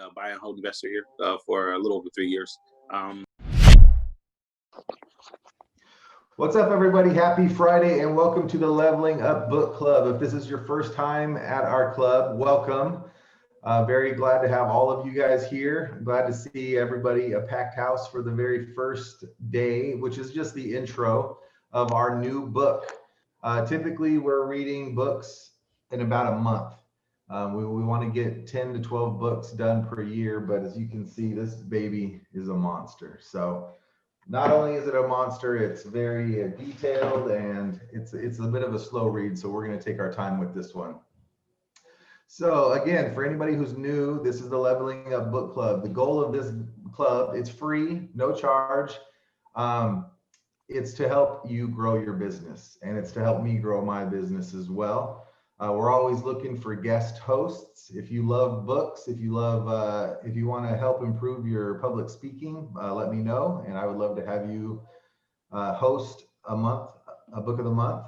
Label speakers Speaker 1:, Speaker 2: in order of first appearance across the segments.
Speaker 1: and buy and hold investor here for a little over 3 years.
Speaker 2: What's up, everybody? Happy Friday and welcome to the Leveling Up Book Club. If this is your first time at our club, welcome. Very glad to have all of you guys here. Glad to see everybody, a packed house for the very first day, which is just the intro of our new book. Typically, we're reading books in about a month. We want to get 10 to 12 books done per year, but as you can see, this baby is a monster. So not only is it a monster, it's very detailed and it's a bit of a slow read. So we're going to take our time with this one. So again, for anybody who's new, this is the Leveling Up Book Club. The goal of this club, it's free, no charge. It's to help you grow your business, and it's to help me grow my business as well. We're always looking for guest hosts. If you love books, if you want to help improve your public speaking, let me know, and I would love to have you host a book of the month.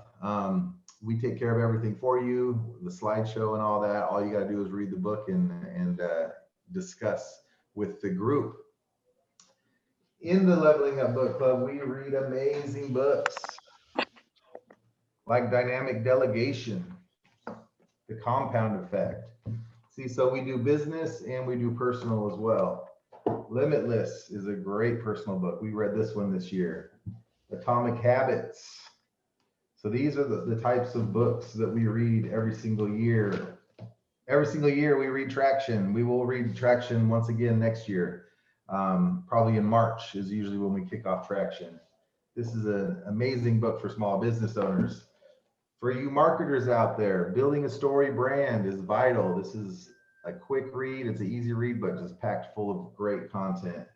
Speaker 2: We take care of everything for you, the slideshow and all that. All you got to do is read the book and discuss with the group. In the Leveling Up Book Club, we read amazing books like Dynamic Delegation, The Compound Effect. See, so we do business and we do personal as well. Limitless is a great personal book. We read this one this year. Atomic Habits. So these are the types of books that we read every single year. Every single year we read Traction. We will read Traction once again next year. Probably in March is usually when we kick off Traction. This is an amazing book for small business owners. For you marketers out there, building a story brand is vital. This is a quick read. It's an easy read, but just packed full of great content.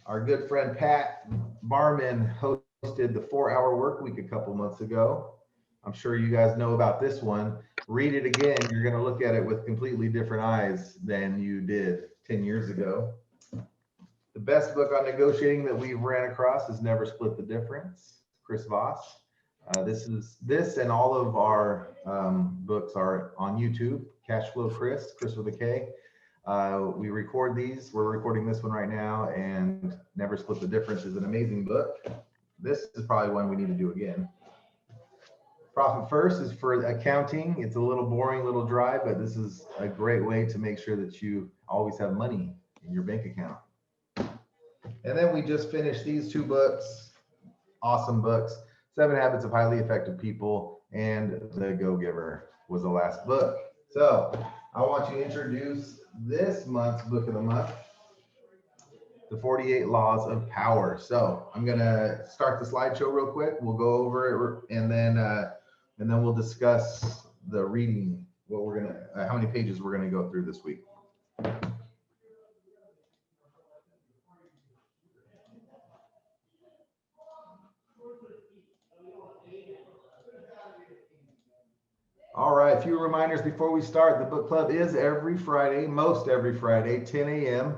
Speaker 2: Our good friend Pat Barman hosted the 4-Hour Work Week a couple months ago. I'm sure you guys know about this one. Read it again. You're going to look at it with completely different eyes than you did 10 years ago. The best book on negotiating that we've ran across is Never Split the Difference, 𝐂𝐿. This and all of our books are on YouTube. Cashflow Kris, Kris with a K. We record these. We're recording this one right now, and Never Split the Difference is an amazing book. This is probably one we need to do again. Profit First is for accounting. It's a little boring, a little dry, but this is a great way to make sure that you always have money in your bank account. And then we just finished these two books, awesome books, 7 Habits of Highly Effective People and The Go-Giver was the last book. So I want to introduce this month's book of the month, The 48 Laws of Power. So I'm going to start the slideshow real quick. We'll go over it and then we'll discuss the reading, how many pages we're going to go through this week. All right, a few reminders before we start. The book club is every Friday, most every Friday, 10 a.m.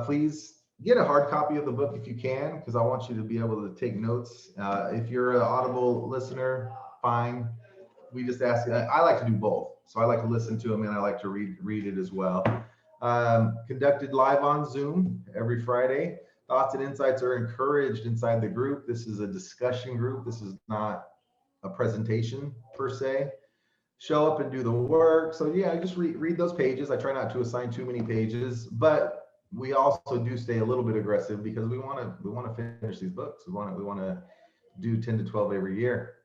Speaker 2: Please get a hard copy of the book if you can, because I want you to be able to take notes. If you're an Audible listener, fine. We just ask, I like to do both. So I like to listen to them and I like to read it as well. Conducted live on Zoom every Friday. Thoughts and insights are encouraged inside the group. This is a discussion group. This is not a presentation per se. Show up and do the work. So yeah, just read those pages. I try not to assign too many pages, but we also do stay a little bit aggressive because we want to finish these books. We want to do 10 to 12 every year.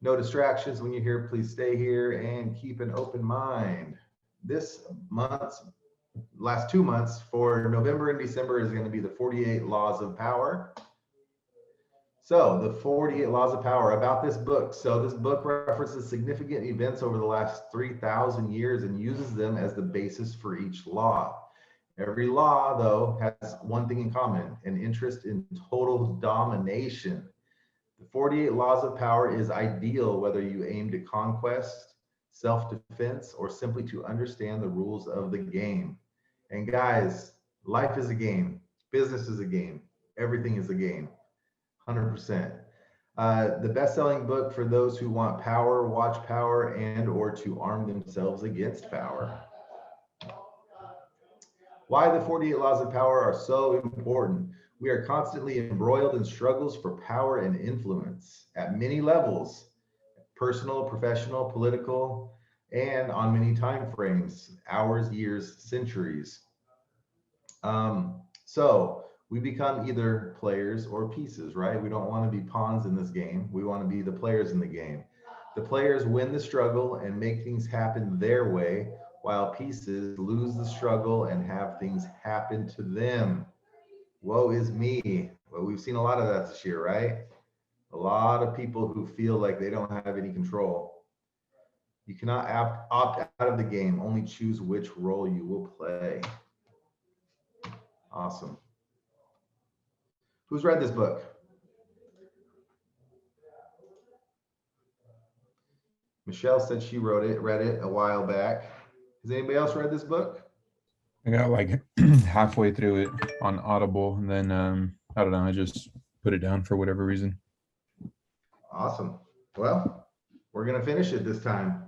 Speaker 2: No distractions when you're here. Please stay here and keep an open mind. This month's last 2 months for November and December is going to be the 48 Laws of Power. So the 48 Laws of Power, about this book. So this book references significant events over the last 3,000 years and uses them as the basis for each law. Every law, though, has one thing in common: an interest in total domination. The 48 Laws of Power is ideal whether you aim to conquest, self-defense, or simply to understand the rules of the game. And guys, life is a game. Business is a game. Everything is a game. 100%. The best-selling book for those who want power, watch power, and or to arm themselves against power. Why the 48 laws of power are so important. We are constantly embroiled in struggles for power and influence at many levels, personal, professional, political, and on many time frames, hours, years, centuries. So we become either players or pieces, right? We don't want to be pawns in this game. We want to be the players in the game. The players win the struggle and make things happen their way, while pieces lose the struggle and have things happen to them. Woe is me. Well, we've seen a lot of that this year, right? A lot of people who feel like they don't have any control. You cannot opt out of the game, only choose which role you will play. Awesome. Who's read this book? Michelle said she read it a while back. Has anybody else read this book?
Speaker 3: I got like halfway through it on Audible, and then I don't know, I just put it down for whatever reason.
Speaker 2: Awesome. Well, we're gonna finish it this time.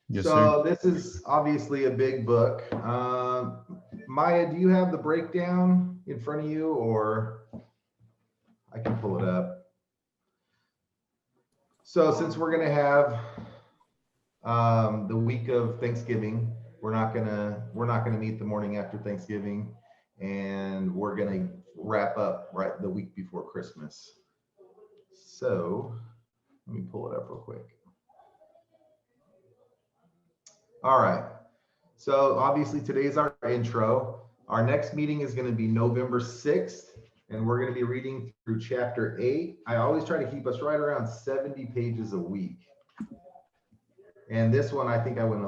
Speaker 3: Yes,
Speaker 2: So
Speaker 3: sir.
Speaker 2: this is obviously a big book. Maya, do you have the breakdown in front of you, or I can pull it up? So since we're gonna have the week of Thanksgiving, we're not gonna meet the morning after Thanksgiving, and we're gonna wrap up right the week before Christmas. So let me pull it up real quick. All right. So obviously today's our intro. Our next meeting is going to be November 6th, and we're going to be reading through chapter 8. I always try to keep us right around 70 pages a week. And this one, I think I went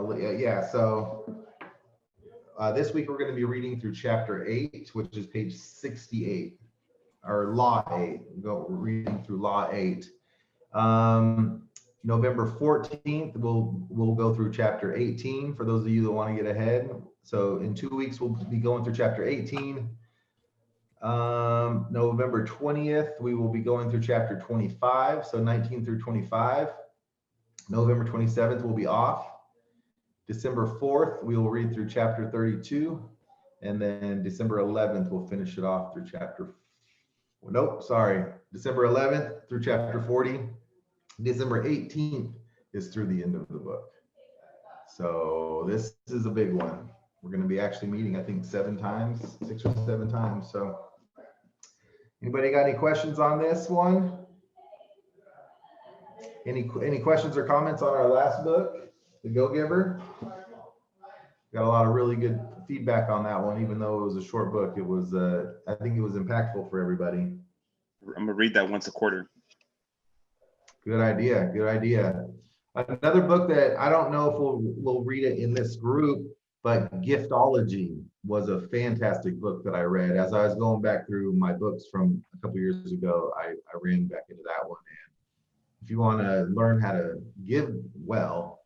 Speaker 2: so this week we're going to be reading through chapter 8, which is page 68, or Law 8. Reading through Law 8. November 14th, we'll go through chapter 18 for those of you that want to get ahead. So in 2 weeks, we'll be going through chapter 18. November 20th, we will be going through chapter 25, so 19 through 25. November 27th, we'll be off. December 4th, we will read through chapter 32. And then December 11th, we'll finish it off through December 11th through chapter 40. December 18th is through the end of the book. So this is a big one. We're going to be actually meeting, I think, 6 or 7 times. So anybody got any questions on this one? Any questions or comments on our last book, The Go-Giver? Got a lot of really good feedback on that one, even though it was a short book. It was, I think it was impactful for everybody.
Speaker 1: I'm gonna read that once a quarter.
Speaker 2: Good idea. Good idea. Another book that I don't know if we'll read it in this group, but Giftology was a fantastic book that I read. As I was going back through my books from a couple years ago, I ran back into that one. And if you want to learn how to give well,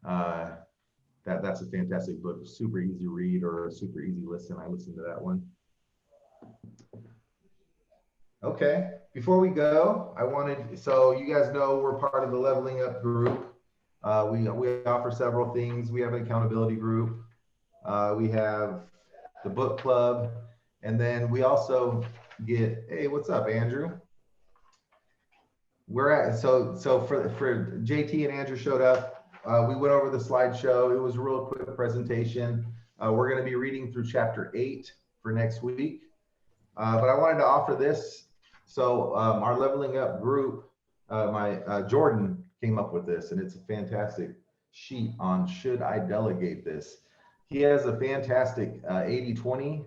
Speaker 2: that's a fantastic book. Super easy read or a super easy listen. I listened to that one. Okay, before we go, so you guys know we're part of the Leveling Up group. We offer several things. We have an accountability group. We have the book club, and then we also get, hey, what's up, Andrew? So for JT and Andrew showed up. We went over the slideshow. It was a real quick presentation. We're going to be reading through chapter 8 for next week. But I wanted to offer this. So our Leveling Up group, Jordan came up with this, and it's a fantastic sheet on should I delegate this. He has a fantastic 80-20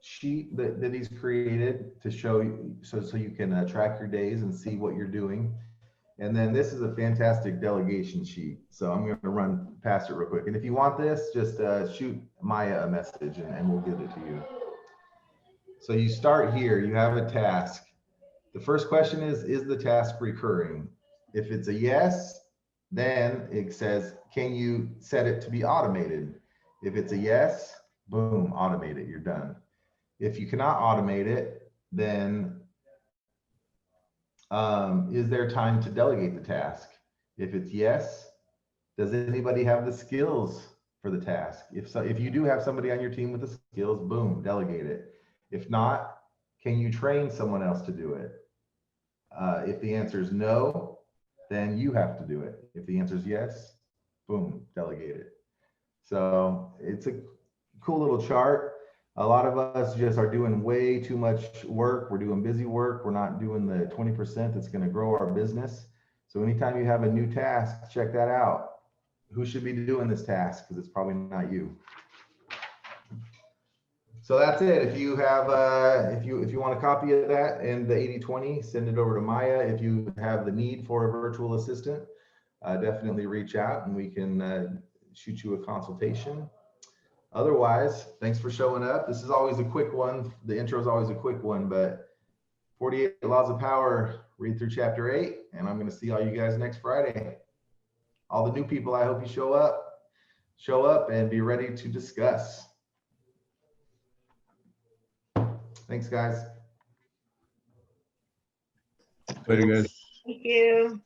Speaker 2: sheet that he's created to show you, so you can track your days and see what you're doing. And then this is a fantastic delegation sheet. So I'm going to run past it real quick. And if you want this, just shoot Maya a message and we'll give it to you. So you start here, you have a task. The first question is the task recurring? If it's a yes, then it says, can you set it to be automated? If it's a yes, boom, automate it, you're done. If you cannot automate it, then is there time to delegate the task? If it's yes, does anybody have the skills for the task. If you do have somebody on your team with the skills, boom, delegate it. If not, can you train someone else to do it? If the answer is no, then you have to do it. If the answer is yes, boom, delegate it. So it's a cool little chart. A lot of us just are doing way too much work. We're doing busy work. We're not doing the 20% that's going to grow our business. So anytime you have a new task, check that out. Who should be doing this task? Because it's probably not you. So that's it. If you have, if you want a copy of that and the 80/20, send it over to Maya. If you have the need for a virtual assistant, definitely reach out and we can shoot you a consultation. Otherwise, thanks for showing up. This is always a quick one. The intro is always a quick one, but 48 Laws of Power, read through chapter 8, and I'm going to see all you guys next Friday. All the new people, I hope you show up and be ready to discuss. Thanks, guys.
Speaker 3: Later, guys.
Speaker 4: Thank you.